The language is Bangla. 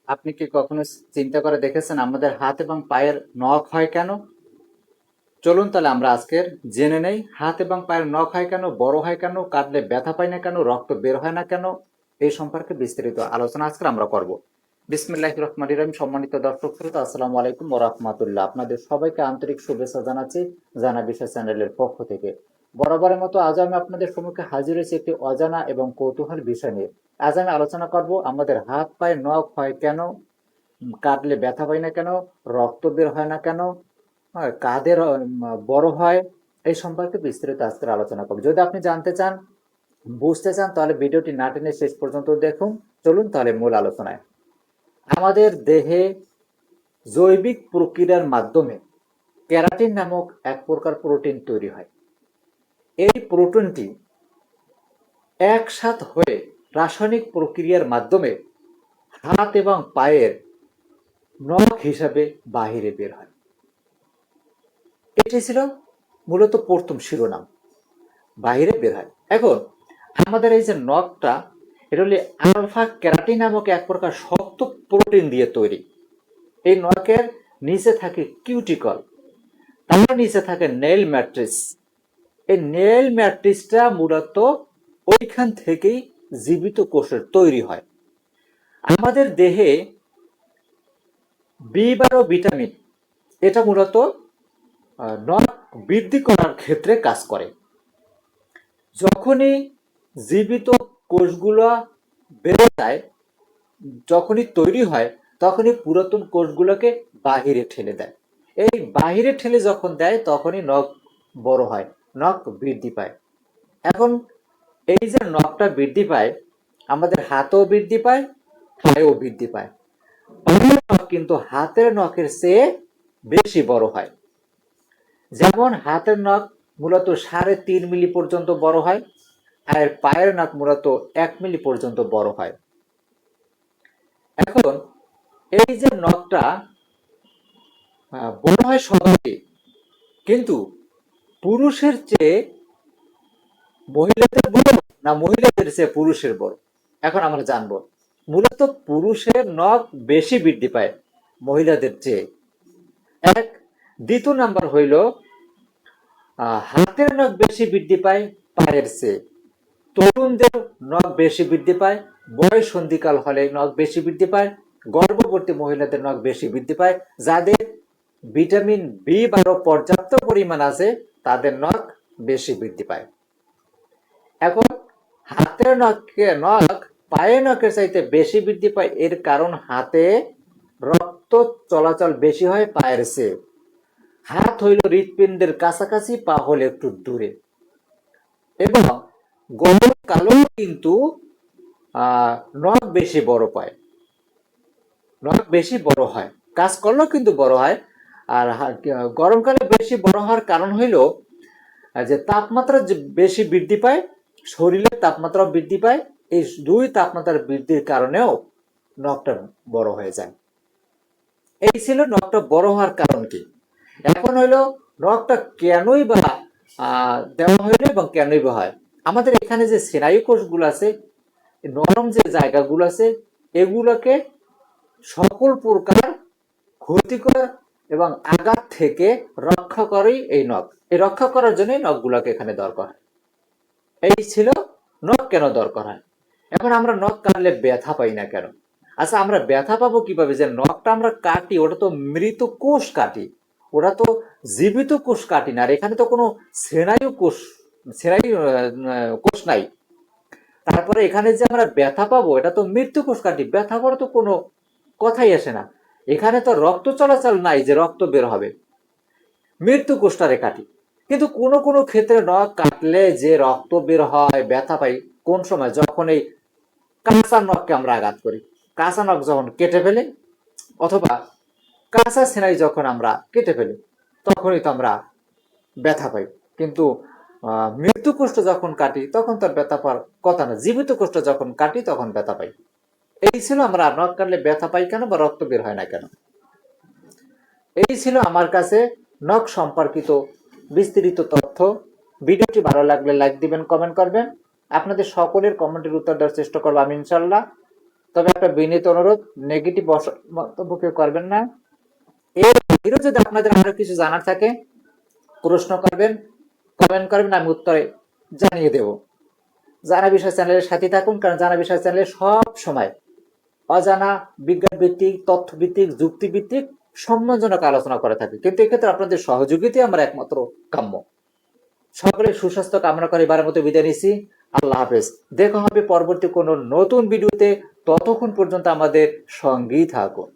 আপনি কি কখনো চিন্তা করে দেখেছেন আমাদের হাত এবং পায়ের নখ হয় কেন? চলুন তাহলে আমরা আজকের জেনে নেই হাত এবং পায়ের নখ হয় কেন, বড় হয় কেন, কাটলে ব্যথা পায় না কেন, রক্ত বের হয় না কেন, এই সম্পর্কে বিস্তারিত আলোচনা আজকে আমরা করব। বিসমিল্লাহির রহমানির রহিম। সম্মানিত দর্শক শ্রোতা, আসসালামু আলাইকুম ওয়া রাহমাতুল্লাহ। আপনাদের সবাইকে আন্তরিক শুভেচ্ছা জানাচ্ছি জানা বিষয় চ্যানেলের পক্ষ থেকে। বরাবরের মতো আজ আমি আপনাদের সম্মুখে হাজির হয়েছি একটি অজানা এবং কৌতূহল বিষয় নিয়ে। আজ আমি আলোচনা করব আমাদের হাত পায়ের নখ হয় কেন, কাটলে ব্যথা পায় না কেন, রক্ত বের হয় না কেন, কাদের বড় হয়, এই সম্পর্কে বিস্তারিত আজকের আলোচনা করব। যদি আপনি জানতে চান, বুঝতে চান, তাহলে ভিডিওটি না টেনে শেষ পর্যন্ত দেখুন। চলুন তাহলে মূল আলোচনায়। আমাদের দেহে জৈবিক প্রক্রিয়ার মাধ্যমে ক্যারাটিন নামক এক প্রকার প্রোটিন তৈরি হয়। এই প্রোটিনটি একসাথ হয়ে রাসায়নিক প্রক্রিয়ার মাধ্যমে হাত এবং পায়ের নখ হিসাবে বাহিরে বের হয়। এটি ছিল মূলত প্রথম শিরোনাম, বাহিরে বের হয়। এখন আমাদের এই যে নখটা, এটা হলো আলফা ক্যারাটিন নামক এক প্রকার শক্ত প্রোটিন দিয়ে তৈরি। এই নখের নিচে থাকে কিউটিকল, তার নিচে থাকে নেইল ম্যাট্রিক্স। এই নেইল ম্যাট্রিক্সটা মূলত ওইখান থেকেই জীবিত কোষের তৈরি হয়। আমাদের দেহে বি12 ভিটামিন, এটা মূলত নখ বৃদ্ধি করার ক্ষেত্রে কাজ করে। যখনই জীবিত কোষগুলো বেড়ে যায়, যখনই তৈরি হয়, তখনই পুরাতন কোষগুলোকে বাহিরে ঠেলে দেয়। এই বাহিরে ঠেলে যখন দেয়, তখনই নখ বড় হয়, নখ বৃদ্ধি পায়। এখন এই যে নখটা বৃদ্ধি পায়, আমাদের হাতও বৃদ্ধি পায়, পায়েও বৃদ্ধি পায়। পায়ের নখ কিন্তু হাতের নখের চেয়ে বেশি বড় হয়। যেমন হাতের নখ মূলত 3.5 মিলি পর্যন্ত বড় হয়, আর পায়ের নখ মূলত 1 মিলি পর্যন্ত বড় হয়। এখন এই যে নখটা বড় হয় সবারই, কিন্তু পুরুষের চেয়ে মহিলাদের বড় না মহিলাদের চেয়ে পুরুষের বড়, এখন আমরা জানবো। মূলত পুরুষের নখ বেশি বৃদ্ধি পায় মহিলাদের চেয়ে। এক। দ্বিতীয় নাম্বার হইল হাতের নখ বেশি বৃদ্ধি পায় পায়ের চেয়ে। তরুণদের নখ বেশি বৃদ্ধি পায়, বয়স সন্ধিকাল হলে নখ বেশি বৃদ্ধি পায়, গর্ভবতী মহিলাদের নখ বেশি বৃদ্ধি পায়। যাদের ভিটামিন বি12 পর্যাপ্ত পরিমাণ আছে, তাদের নখ বেশি বৃদ্ধি পায়। এখন হাতের নখ পায়ের নখের চাইতে বেশি বৃদ্ধি পায়, এর কারণ হাতে রক্ত চলাচল বেশি হয় পায়ের চেয়ে। হাত হইল হৃৎপিণ্ডের কাছাকাছি, পা হলে একটু দূরে। এবং গরমকালেও কিন্তু নখ বেশি বড় পায়, নখ বেশি বড় হয়, কাজ করলেও কিন্তু বড় হয়। আর গরমকালে বেশি বড় হওয়ার কারণ হইল যে তাপমাত্রা বেশি বৃদ্ধি পায়, শরীরের তাপমাত্রা বৃদ্ধি পায়। এই দুই তাপমাত্রার বৃদ্ধির কারণেও নখটা বড় হয়ে যায়। এই ছিল নখটা বড় হওয়ার কারণ কি। এখন হইলো নখটা কেনই বা দেওয়া হইলো এবং কেনই বা হয়। আমাদের এখানে যে স্নায়ু কোষগুলো আছে, নরম যে জায়গাগুলো আছে, এগুলোকে সকল প্রকার ক্ষতিকর এবং আঘাত থেকে রক্ষা করেই এই নখ। এই রক্ষা করার জন্যই নখগুলোকে এখানে দরকার। এই ছিল নখ কেন দরকার হয়। এখন আমরা নখ কাটলে ব্যথা পাই না কেন? আচ্ছা, আমরা ব্যথা পাবো কিভাবে? যে নখটা আমরা কাটি, ওটা তো মৃত কোষ কাটি, ওটা তো জীবিত কোষ কাটি না। আর এখানে তো কোনো স্নায়ু কোষ, স্নায়ু কোষ নাই। তারপরে এখানে যে আমরা ব্যথা পাবো, এটা তো মৃত্যু কোষ কাটি, ব্যথা পাওয়ার তো কোনো কথাই আসে না। এখানে তো রক্ত চলাচল নাই যে রক্ত বের হবে, মৃত্যু কোষটারে কাটি। কিন্তু কোনো কোনো ক্ষেত্রে নখ কাটলে যে রক্ত বের হয়, ব্যথা পাই, কোন সময়? যখন এই কাঁচা নখকে আমরা আঘাত করি, কাঁচা নখ যখন কেটে ফেলে, অথবা কাঁচা সেনাই যখন আমরা কেটে ফেলি, তখনই তো আমরা ব্যথা পাই। কিন্তু মৃত্যু কোষ্ঠ যখন কাটি, তখন তার ব্যথা পাওয়ার কথা না। জীবিত কোষ্ঠ যখন কাটি, তখন ব্যথা পাই। এই ছিল আমরা নখ কাটলে ব্যথা পাই কেন বা রক্ত বের হয় না কেন। এই ছিল আমার কাছে নখ সম্পর্কিত বিস্তারিত তথ্য। ভিডিওটি ভালো লাগলে লাইক দিবেন, কমেন্ট করবেন। আপনাদের সকলের কমেন্টের উত্তর দেওয়ার চেষ্টা করবো আমি ইনশাল্লাহ। তবে আপনার বিনীত অনুরোধ, নেগেটিভ মন্তব্য কেউ করবেন না। এর বাইরেও যদি আপনাদের আরো কিছু জানার থাকে প্রশ্ন করবেন, কমেন্ট করবেন, আমি উত্তরে জানিয়ে দেব। জানা বিষয় চ্যানেলের সাথে থাকুন, কারণ জানা বিষয় চ্যানেলে সব সময় অজানা, বিজ্ঞান ভিত্তিক, তথ্য ভিত্তিক, যুক্তি ভিত্তিক সম্মানজনক আলোচনা করে থাকি, কিন্তু এক্ষেত্রে আপনাদের সহযোগিতাই আমার একমাত্র কাম্য। সকলের সুস্বাস্থ্য কামনা করে এবারের মতো বিদায় নিচ্ছি। আল্লাহ হাফেজ। দেখা হবে পরবর্তী কোনো নতুন ভিডিওতে। ততক্ষণ পর্যন্ত আমাদের সঙ্গেই থাকুন।